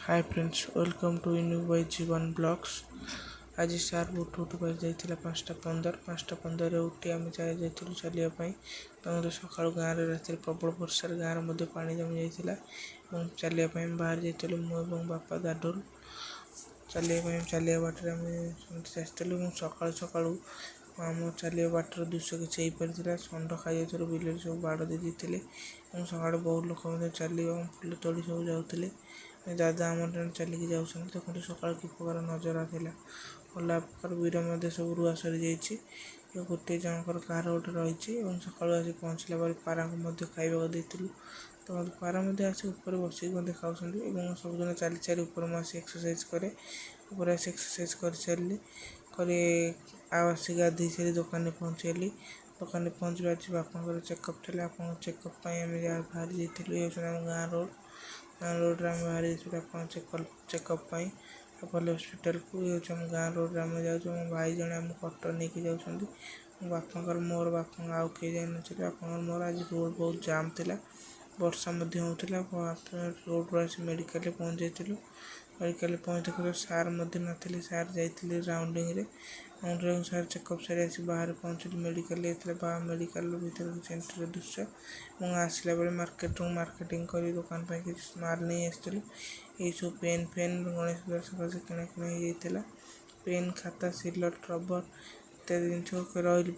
Hi friends welcome to न्यू बाय जीवन ब्लॉग्स। आज सार उठू जाइए 5:15 उठी आम जाइलु चलिए सका गाँव राति प्रबल वर्षार गाँव में पानी जमी जाता चलिए बाहर जाइलु मु बापा दादुल चलिए बाटर आम चलू सका सका आम चलिए बाटर दृश्य किसी हो पारा षंड खाई बिल सब बाड़ दे देते सका बहुत लोक चल फुल तोड़ी सब जाते दादा आम चलिए जाऊँ देखते सका कि प्रकार नजर आला अलग प्रकार बीर सब रुआ सरी जा गोटे जनकर कार गोटे रही सका आसी पहुँचला पारा को खाइबा देलु तो पारा आसी ऊपर बसिक खाऊँ सबुदिन चली चली ऊपर मुझे एक्सरसाइज करे ऊपर आसी एक्सरसाइज कर सारे आसी गाधे सारी दुकान पहुँचली दुकान पहुँचवा आज बापा चेकअप थे बापा चेकअप बाहर जाइलु गाँव रोड आम बाहर जाइए चेकअप अपोलो हॉस्पिटल को ये आम गाँव रोड आम जाऊँ भाई जड़े आम कटर नहीं जाऊँ बापा मोर बापा आउ किए जाए बापा मोर आज रोड बहुत जाम थिला वर्षा होता रोड आसी मेडिकल पहुँच जाइलु मेडिकल पहुँच देख सार नी सार जाइए राउंडिंग सार चेकअप सारी आसी बाहर पहुँचली मेडिकल मेडिकल भर सेंटर दृश्य आसला बेले मार्केटिंग कर दुकान कि माल नहीं आसलु ये सब पेन फेन गणेश पूजा सकाशे किणाकिणी होता पेन खाता सिलट रबर इत्यादि जिन रही